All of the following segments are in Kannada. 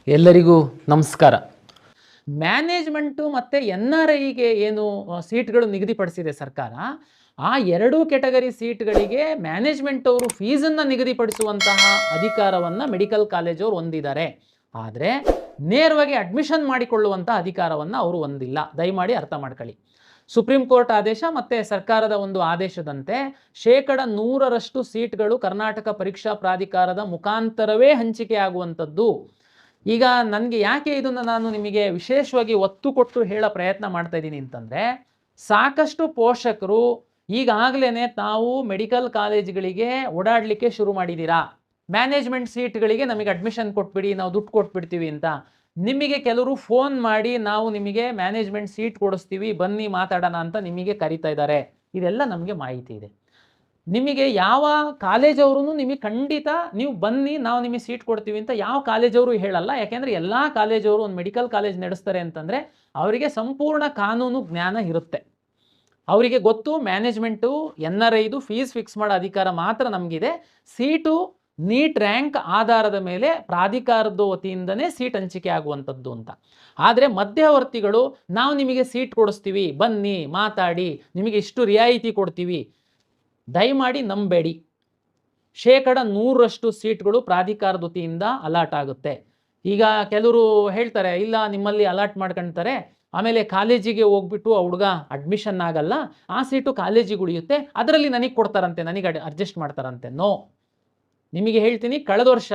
ಎಲ್ಲರಿಗೂ ನಮಸ್ಕಾರ. ಮ್ಯಾನೇಜ್ಮೆಂಟು ಮತ್ತು NRIಗೆ ಏನು ಸೀಟ್ಗಳು ನಿಗದಿಪಡಿಸಿದೆ ಸರ್ಕಾರ, ಆ ಎರಡೂ ಕೆಟಗರಿ ಸೀಟ್ಗಳಿಗೆ ಮ್ಯಾನೇಜ್ಮೆಂಟ್ ಅವರು ಫೀಸನ್ನು ನಿಗದಿಪಡಿಸುವಂತಹ ಅಧಿಕಾರವನ್ನು ಮೆಡಿಕಲ್ ಕಾಲೇಜವರು ಹೊಂದಿದ್ದಾರೆ. ಆದರೆ ನೇರವಾಗಿ ಅಡ್ಮಿಷನ್ ಮಾಡಿಕೊಳ್ಳುವಂಥ ಅಧಿಕಾರವನ್ನು ಅವರು ಹೊಂದಿಲ್ಲ. ದಯಮಾಡಿ ಅರ್ಥ ಮಾಡ್ಕೊಳ್ಳಿ. ಸುಪ್ರೀಂ ಕೋರ್ಟ್ ಆದೇಶ ಮತ್ತು ಸರ್ಕಾರದ ಒಂದು ಆದೇಶದಂತೆ 100% ಸೀಟ್ಗಳು ಕರ್ನಾಟಕ ಪರೀಕ್ಷಾ ಪ್ರಾಧಿಕಾರದ ಮುಖಾಂತರವೇ ಹಂಚಿಕೆ ಆಗುವಂಥದ್ದು. ಈಗ ನನಗೆ ಯಾಕೆ ಇದನ್ನು ನಾನು ನಿಮಗೆ ವಿಶೇಷವಾಗಿ ಒತ್ತು ಕೊಟ್ಟು ಹೇಳೋ ಪ್ರಯತ್ನ ಮಾಡ್ತಾ ಇದ್ದೀನಿ ಅಂತಂದರೆ, ಸಾಕಷ್ಟು ಪೋಷಕರು ಈಗಾಗಲೇ ತಾವು ಮೆಡಿಕಲ್ ಕಾಲೇಜ್ಗಳಿಗೆ ಓಡಾಡಲಿಕ್ಕೆ ಶುರು ಮಾಡಿದ್ದೀರಾ. ಮ್ಯಾನೇಜ್ಮೆಂಟ್ ಸೀಟ್ಗಳಿಗೆ ನಮಗೆ ಅಡ್ಮಿಷನ್ ಕೊಟ್ಬಿಡಿ, ನಾವು ದುಡ್ಡು ಕೊಟ್ಬಿಡ್ತೀವಿ ಅಂತ. ನಿಮಗೆ ಕೆಲವರು ಫೋನ್ ಮಾಡಿ ನಾವು ನಿಮಗೆ ಮ್ಯಾನೇಜ್ಮೆಂಟ್ ಸೀಟ್ ಕೊಡಿಸ್ತೀವಿ, ಬನ್ನಿ ಮಾತಾಡೋಣ ಅಂತ ನಿಮಗೆ ಕರೀತಾ ಇದ್ದಾರೆ. ಇದೆಲ್ಲ ನಮಗೆ ಮಾಹಿತಿ ಇದೆ. ನಿಮಗೆ ಯಾವ ಕಾಲೇಜವರು ನಿಮಗೆ ಖಂಡಿತ ನೀವು ಬನ್ನಿ ನಾವು ನಿಮಗೆ ಸೀಟ್ ಕೊಡ್ತೀವಿ ಅಂತ ಯಾವ ಕಾಲೇಜವರು ಹೇಳಲ್ಲ. ಯಾಕೆಂದರೆ ಎಲ್ಲ ಕಾಲೇಜವರು ಒಂದು ಮೆಡಿಕಲ್ ಕಾಲೇಜ್ ನಡೆಸ್ತಾರೆ ಅಂತಂದರೆ ಅವರಿಗೆ ಸಂಪೂರ್ಣ ಕಾನೂನು ಜ್ಞಾನ ಇರುತ್ತೆ. ಅವರಿಗೆ ಗೊತ್ತು ಮ್ಯಾನೇಜ್ಮೆಂಟು NRIದು ಫೀಸ್ ಫಿಕ್ಸ್ ಮಾಡೋ ಅಧಿಕಾರ ಮಾತ್ರ ನಮಗಿದೆ. ಸೀಟು ನೀಟ್ ರ್ಯಾಂಕ್ ಆಧಾರದ ಮೇಲೆ ಪ್ರಾಧಿಕಾರದ ವತಿಯಿಂದನೇ ಸೀಟ್ ಹಂಚಿಕೆ ಆಗುವಂಥದ್ದು ಅಂತ. ಆದರೆ ಮಧ್ಯವರ್ತಿಗಳು ನಾವು ನಿಮಗೆ ಸೀಟ್ ಕೊಡಿಸ್ತೀವಿ, ಬನ್ನಿ ಮಾತಾಡಿ, ನಿಮಗೆ ಇಷ್ಟು ರಿಯಾಯಿತಿ ಕೊಡ್ತೀವಿ, ದಯಮಾಡಿ ನಂಬೇಡಿ. 100% ಸೀಟ್ಗಳು ಪ್ರಾಧಿಕಾರದ ವತಿಯಿಂದ ಅಲಾಟ್ ಆಗುತ್ತೆ. ಈಗ ಕೆಲವರು ಹೇಳ್ತಾರೆ, ಇಲ್ಲ ನಿಮ್ಮಲ್ಲಿ ಅಲಾಟ್ ಮಾಡ್ಕೊಳ್ತಾರೆ, ಆಮೇಲೆ ಕಾಲೇಜಿಗೆ ಹೋಗ್ಬಿಟ್ಟು ಆ ಹುಡುಗ ಅಡ್ಮಿಷನ್ ಆಗಲ್ಲ, ಆ ಸೀಟು ಕಾಲೇಜಿಗೆ ಉಳಿಯುತ್ತೆ, ಅದರಲ್ಲಿ ನನಗೆ ಕೊಡ್ತಾರಂತೆ, ನನಗೆ ಅಡ್ಜಸ್ಟ್ ಮಾಡ್ತಾರಂತೆ. ನೋ, ನಿಮಗೆ ಹೇಳ್ತೀನಿ, ಕಳೆದ ವರ್ಷ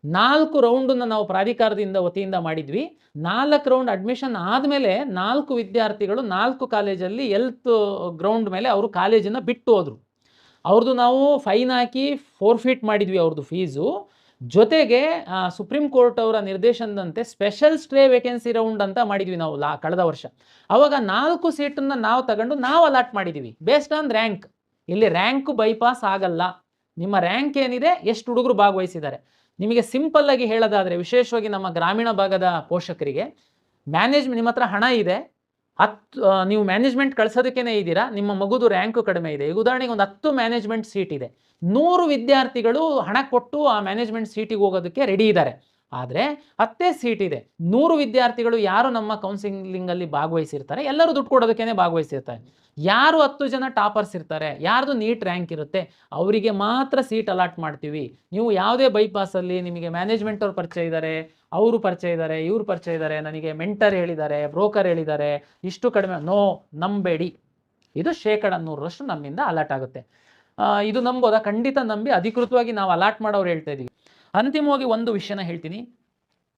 4 ರೌಂಡನ್ನು ನಾವು ಪ್ರಾಧಿಕಾರದಿಂದ ವತಿಯಿಂದ ಮಾಡಿದ್ವಿ. 4 ರೌಂಡ್ ಅಡ್ಮಿಷನ್ ಆದಮೇಲೆ 4 ವಿದ್ಯಾರ್ಥಿಗಳು 4 ಕಾಲೇಜಲ್ಲಿ ಹೆಲ್ತ್ ಗ್ರೌಂಡ್ ಮೇಲೆ ಅವರು ಕಾಲೇಜನ್ನು ಬಿಟ್ಟು ಹೋದರು. ಅವ್ರದ್ದು ನಾವು ಫೈನ್ ಹಾಕಿ ಫೋರ್ಫಿಟ್ ಮಾಡಿದ್ವಿ ಅವ್ರದ್ದು ಫೀಸು. ಜೊತೆಗೆ ಸುಪ್ರೀಂ ಕೋರ್ಟ್ ಅವರ ನಿರ್ದೇಶನದಂತೆ ಸ್ಪೆಷಲ್ ಸ್ಟೇ ವೇಕೆನ್ಸಿ ರೌಂಡ್ ಅಂತ ಮಾಡಿದ್ವಿ ನಾವು ಕಳೆದ ವರ್ಷ. ಅವಾಗ 4 ಸೀಟನ್ನು ನಾವು ತಗೊಂಡು ನಾವು ಅಲಾಟ್ ಮಾಡಿದ್ದೀವಿ ಬೇಸ್ಡ್ ಆನ್ ರ್ಯಾಂಕ್. ಇಲ್ಲಿ ರ್ಯಾಂಕ್ ಬೈಪಾಸ್ ಆಗಲ್ಲ. ನಿಮ್ಮ ರ್ಯಾಂಕ್ ಏನಿದೆ, ಎಷ್ಟು ಹುಡುಗರು ಭಾಗವಹಿಸಿದ್ದಾರೆ. ನಿಮಗೆ ಸಿಂಪಲ್ಲಾಗಿ ಹೇಳೋದಾದರೆ, ವಿಶೇಷವಾಗಿ ನಮ್ಮ ಗ್ರಾಮೀಣ ಭಾಗದ ಪೋಷಕರಿಗೆ, ನಿಮ್ಮ ಹತ್ರ ಹಣ ಇದೆ, ನೀವು ಮ್ಯಾನೇಜ್ಮೆಂಟ್ ಕಳ್ಸೋದಕ್ಕೇ ಇದ್ದೀರಾ, ನಿಮ್ಮ ಮಗುದು ರ್ಯಾಂಕು ಕಡಿಮೆ ಇದೆ. ಈಗ ಉದಾಹರಣೆಗೆ ಒಂದು 10 ಮ್ಯಾನೇಜ್ಮೆಂಟ್ ಸೀಟ್ ಇದೆ, 100 ವಿದ್ಯಾರ್ಥಿಗಳು ಹಣ ಕೊಟ್ಟು ಆ ಮ್ಯಾನೇಜ್ಮೆಂಟ್ ಸೀಟಿಗೆ ಹೋಗೋದಕ್ಕೆ ರೆಡಿ ಇದ್ದಾರೆ. ಆದರೆ 10 ಸೀಟ್ ಇದೆ, 100 ವಿದ್ಯಾರ್ಥಿಗಳು ಯಾರು ನಮ್ಮ ಕೌನ್ಸಿಲಿಂಗಲ್ಲಿ ಭಾಗವಹಿಸಿರ್ತಾರೆ, ಎಲ್ಲರೂ ದುಡ್ಡು ಕೊಡೋದಕ್ಕೇ ಭಾಗವಹಿಸಿರ್ತಾರೆ. ಯಾರು 10 ಜನ ಟಾಪರ್ಸ್ ಇರ್ತಾರೆ, ಯಾರ್ದು ನೀಟ್ ರ್ಯಾಂಕ್ ಇರುತ್ತೆ, ಅವರಿಗೆ ಮಾತ್ರ ಸೀಟ್ ಅಲಾಟ್ ಮಾಡ್ತೀವಿ. ನೀವು ಯಾವುದೇ ಬೈಪಾಸಲ್ಲಿ ನಿಮಗೆ ಮ್ಯಾನೇಜ್ಮೆಂಟ್ ಅವ್ರು ಪರಿಚಯ ಇದ್ದಾರೆ, ಅವರು ಪರಿಚಯ ಇದ್ದಾರೆ, ಇವ್ರು ಪರಿಚಯ ಇದ್ದಾರೆ, ನನಗೆ ಮೆಂಟರ್ ಹೇಳಿದ್ದಾರೆ, ಬ್ರೋಕರ್ ಹೇಳಿದ್ದಾರೆ, ಇಷ್ಟು ಕಡಿಮೆ, ನೋ, ನಂಬೇಡಿ. ಇದು 100% ನಮ್ಮಿಂದ ಅಲಾಟ್ ಆಗುತ್ತೆ. ಇದು ನಂಬೋದಾ? ಖಂಡಿತ ನಂಬಿ ಅಧಿಕೃತವಾಗಿ ನಾವು ಅಲಾಟ್ ಮಾಡೋರು ಹೇಳ್ತಾ ಇದ್ದೀವಿ. ಅಂತಿಮವಾಗಿ ಒಂದು ವಿಷಯನ ಹೇಳ್ತೀನಿ.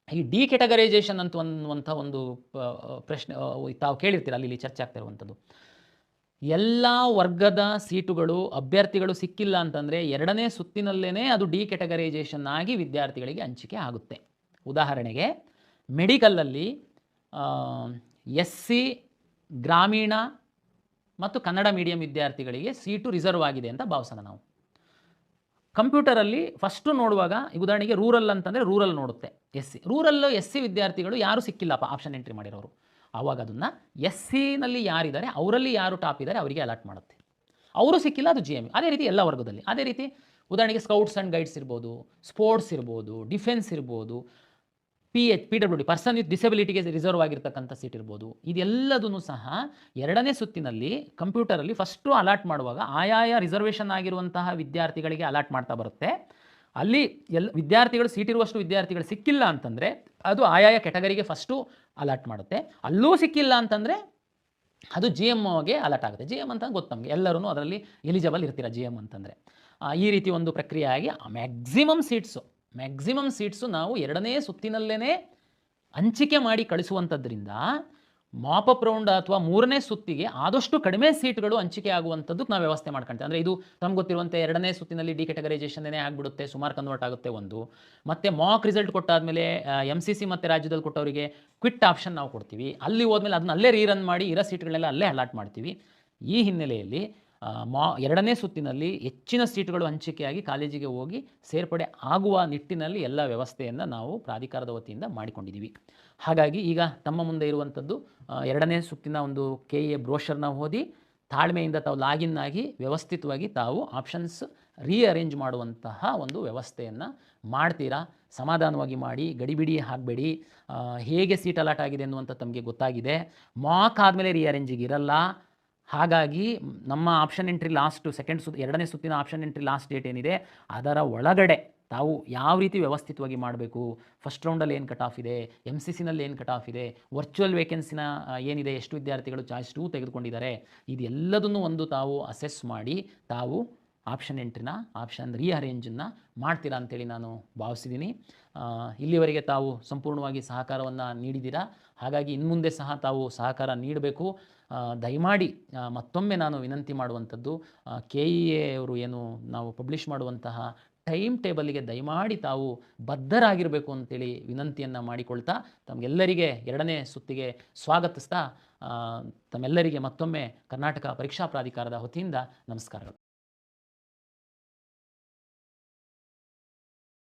ಈ ಡಿ ಕೆಟಗರೈಸೇಷನ್ ಅಂತ ಅನ್ನುವಂಥ ಒಂದು ಪ್ರಶ್ನೆ ತಾವು ಕೇಳಿರ್ತೀರ, ಅಲ್ಲಿ ಚರ್ಚೆ ಆಗ್ತಾ ಇರುವಂಥದ್ದು. ಎಲ್ಲ ವರ್ಗದ ಸೀಟುಗಳು ಅಭ್ಯರ್ಥಿಗಳು ಸಿಕ್ಕಿಲ್ಲ ಅಂತಂದರೆ 2ನೇ ಸುತ್ತಿನಲ್ಲೇ ಅದು ಡಿ ಕೆಟಗರೈಸೇಷನ್ ಆಗಿ ವಿದ್ಯಾರ್ಥಿಗಳಿಗೆ ಹಂಚಿಕೆ ಆಗುತ್ತೆ. ಉದಾಹರಣೆಗೆ ಮೆಡಿಕಲಲ್ಲಿ SC, ಗ್ರಾಮೀಣ ಮತ್ತು ಕನ್ನಡ ಮೀಡಿಯಂ ವಿದ್ಯಾರ್ಥಿಗಳಿಗೆ ಸೀಟು ರಿಸರ್ವ್ ಆಗಿದೆ ಅಂತ ಭಾವಿಸೋಣ ನಾವು. ಕಂಪ್ಯೂಟರಲ್ಲಿ ಫಸ್ಟು ನೋಡುವಾಗ, ಉದಾಹರಣೆಗೆ ರೂರಲ್ ಅಂತಂದರೆ ರೂರಲ್ ನೋಡುತ್ತೆ SC. SC ವಿದ್ಯಾರ್ಥಿಗಳು ಯಾರು ಸಿಕ್ಕಿಲ್ಲಪ್ಪ ಆಪ್ಷನ್ ಎಂಟ್ರಿ ಮಾಡಿರೋರು, ಆವಾಗ ಅದನ್ನು SCನಲ್ಲಿ ಯಾರಿದ್ದಾರೆ ಅವರಲ್ಲಿ ಯಾರು ಟಾಪ್ ಇದ್ದಾರೆ ಅವರಿಗೆ ಅಲಾಟ್ ಮಾಡುತ್ತೆ. ಅವರು ಸಿಕ್ಕಿಲ್ಲ, ಅದು GM. ಅದೇ ರೀತಿ ಎಲ್ಲ ವರ್ಗದಲ್ಲಿ. ಅದೇ ರೀತಿ ಉದಾಹರಣೆಗೆ ಸ್ಕೌಟ್ಸ್ ಆ್ಯಂಡ್ ಗೈಡ್ಸ್ ಇರ್ಬೋದು, ಸ್ಪೋರ್ಟ್ಸ್ ಇರ್ಬೋದು, ಡಿಫೆನ್ಸ್ ಇರ್ಬೋದು, PWD ಪರ್ಸನ್ ವಿತ್ ಡಿಸೆಬಿಲಿಟಿಗೆ ರಿಸರ್ವ್ ಆಗಿರ್ತಕ್ಕಂಥ ಸೀಟ್ ಇರ್ಬೋದು. ಇದೆಲ್ಲದೂ ಸಹ 2ನೇ ಸುತ್ತಿನಲ್ಲಿ ಕಂಪ್ಯೂಟರಲ್ಲಿ ಫಸ್ಟು ಅಲಾಟ್ ಮಾಡುವಾಗ ಆಯಾಯ ರಿಸರ್ವೇಷನ್ ಆಗಿರುವಂತಹ ವಿದ್ಯಾರ್ಥಿಗಳಿಗೆ ಅಲಾಟ್ ಮಾಡ್ತಾ ಬರುತ್ತೆ. ಅಲ್ಲಿ ವಿದ್ಯಾರ್ಥಿಗಳು ಸೀಟಿರುವಷ್ಟು ವಿದ್ಯಾರ್ಥಿಗಳು ಸಿಕ್ಕಿಲ್ಲ ಅಂತಂದರೆ ಅದು ಆಯಾಯ ಕೆಟಗರಿಗೆ ಫಸ್ಟು ಅಲಾಟ್ ಮಾಡುತ್ತೆ. ಅಲ್ಲೂ ಸಿಕ್ಕಿಲ್ಲ ಅಂತಂದರೆ ಅದು GMಗೆ ಅಲಾಟ್ ಆಗುತ್ತೆ. GM ಅಂತ ಗೊತ್ತು ನಮಗೆ, ಎಲ್ಲರೂ ಅದರಲ್ಲಿ ಎಲಿಜಿಬಲ್ ಇರ್ತೀರ GM ಅಂತಂದರೆ. ಈ ರೀತಿ ಒಂದು ಪ್ರಕ್ರಿಯೆ ಆಗಿ ಮ್ಯಾಕ್ಸಿಮಮ್ ಸೀಟ್ಸು ನಾವು 2ನೇ ಸುತ್ತಿನಲ್ಲೇ ಹಂಚಿಕೆ ಮಾಡಿ ಕಳಿಸುವಂಥದ್ರಿಂದ ಮಾಪಪ್ ರೌಂಡ್ ಅಥವಾ 3ನೇ ಸುತ್ತಿಗೆ ಆದಷ್ಟು ಕಡಿಮೆ ಸೀಟ್ಗಳು ಹಂಚಿಕೆ ಆಗುವಂಥದ್ದು ನಾವು ವ್ಯವಸ್ಥೆ ಮಾಡ್ಕೊಳ್ತೇವೆ. ಅಂದರೆ ಇದು ನಮ್ಗೆ ಗೊತ್ತಿರುವಂತೆ 2ನೇ ಸುತ್ತಿನಲ್ಲಿ ಡಿ ಕೆಟಗರೈಸೇಷನ್ನೇ ಆಗಿಬಿಡುತ್ತೆ, ಸುಮಾರು ಕನ್ವರ್ಟ್ ಆಗುತ್ತೆ ಒಂದು. ಮತ್ತು ಮಾಕ್ ರಿಸಲ್ಟ್ ಕೊಟ್ಟಾದಮೇಲೆ MCC ಮತ್ತು ರಾಜ್ಯದಲ್ಲಿ ಕೊಟ್ಟವರಿಗೆ ಕ್ವಿಟ್ ಆಪ್ಷನ್ ನಾವು ಕೊಡ್ತೀವಿ. ಅಲ್ಲಿ ಹೋದ್ಮೇಲೆ ಅದನ್ನ ಅಲ್ಲೇ ರೀರನ್ ಮಾಡಿ ಇರೋ ಸೀಟ್ಗಳೆಲ್ಲ ಅಲ್ಲೇ ಅಲಾಟ್ ಮಾಡ್ತೀವಿ. ಈ ಹಿನ್ನೆಲೆಯಲ್ಲಿ 2ನೇ ಸುತ್ತಿನಲ್ಲಿ ಹೆಚ್ಚಿನ ಸೀಟುಗಳು ಹಂಚಿಕೆಯಾಗಿ ಕಾಲೇಜಿಗೆ ಹೋಗಿ ಸೇರ್ಪಡೆ ಆಗುವ ನಿಟ್ಟಿನಲ್ಲಿ ಎಲ್ಲ ವ್ಯವಸ್ಥೆಯನ್ನು ನಾವು ಪ್ರಾಧಿಕಾರದ ವತಿಯಿಂದ ಮಾಡಿಕೊಂಡಿದ್ದೀವಿ. ಹಾಗಾಗಿ ಈಗ ತಮ್ಮ ಮುಂದೆ ಇರುವಂಥದ್ದು 2ನೇ ಸುತ್ತಿನ ಒಂದು KA ಬ್ರೋಷರ್ನ ಓದಿ ತಾಳ್ಮೆಯಿಂದ ತಾವು ಲಾಗಿನ್ ಆಗಿ ವ್ಯವಸ್ಥಿತವಾಗಿ ತಾವು ಆಪ್ಷನ್ಸ್ ರೀಅರೇಂಜ್ ಮಾಡುವಂತಹ ಒಂದು ವ್ಯವಸ್ಥೆಯನ್ನು ಮಾಡ್ತೀರಾ. ಸಮಾಧಾನವಾಗಿ ಮಾಡಿ, ಗಡಿಬಿಡಿ ಆಗಬೇಡಿ. ಹೇಗೆ ಸೀಟ್ ಅಲಾಟ್ ಆಗಿದೆ ಅನ್ನುವಂಥ ತಮಗೆ ಗೊತ್ತಾಗಿದೆ. ಮಾಕ್ ಆದಮೇಲೆ ರೀಅರೇಂಜಿಗೆ ಇರಲ್ಲ. ಹಾಗಾಗಿ ನಮ್ಮ ಆಪ್ಷನ್ ಎಂಟ್ರಿ ಎರಡನೇ ಸುತ್ತಿನ ಆಪ್ಷನ್ ಎಂಟ್ರಿ ಲಾಸ್ಟ್ ಡೇಟ್ ಏನಿದೆ ಅದರ ಒಳಗಡೆ ತಾವು ಯಾವ ರೀತಿ ವ್ಯವಸ್ಥಿತವಾಗಿ ಮಾಡಬೇಕು, ಫಸ್ಟ್ ರೌಂಡಲ್ಲಿ ಏನು ಕಟ್ ಆಫ್ ಇದೆ, MCC ನಲ್ಲಿ ಏನು ಕಟ್ ಆಫ್ ಇದೆ, ವರ್ಚುವಲ್ ವೇಕೆನ್ಸಿನ ಏನಿದೆ, ಎಷ್ಟು ವಿದ್ಯಾರ್ಥಿಗಳು ಚಾಯ್ಸ್ 2 ತೆಗೆದುಕೊಂಡಿದ್ದಾರೆ, ಇದೆಲ್ಲದನ್ನು ಒಂದು ತಾವು ಅಸೆಸ್ ಮಾಡಿ ತಾವು ಆಪ್ಷನ್ ರೀಅರೇಂಜನ್ನು ಮಾಡ್ತೀರಾ ಅಂತೇಳಿ ನಾನು ಭಾವಿಸಿದ್ದೀನಿ. ಇಲ್ಲಿವರೆಗೆ ತಾವು ಸಂಪೂರ್ಣವಾಗಿ ಸಹಕಾರವನ್ನು ನೀಡಿದ್ದೀರಾ. ಹಾಗಾಗಿ ಇನ್ಮುಂದೆ ಸಹ ತಾವು ಸಹಕಾರ ನೀಡಬೇಕು. ದಯಮಾಡಿ ಮತ್ತೊಮ್ಮೆ ನಾನು ವಿನಂತಿ ಮಾಡುವಂಥದ್ದು, KEA ಅವರು ಏನು ನಾವು ಪಬ್ಲಿಷ್ ಮಾಡುವಂತಹ ಟೈಮ್ ಟೇಬಲ್ಗೆ ದಯಮಾಡಿ ತಾವು ಬದ್ಧರಾಗಿರಬೇಕು ಅಂತೇಳಿ ವಿನಂತಿಯನ್ನು ಮಾಡಿಕೊಳ್ತಾ ತಮಗೆಲ್ಲರಿಗೆ ಎರಡನೇ ಸುತ್ತಿಗೆ ಸ್ವಾಗತಿಸ್ತಾ ತಮ್ಮೆಲ್ಲರಿಗೆ ಮತ್ತೊಮ್ಮೆ ಕರ್ನಾಟಕ ಪರೀಕ್ಷಾ ಪ್ರಾಧಿಕಾರದ ವತಿಯಿಂದ ನಮಸ್ಕಾರಗಳು.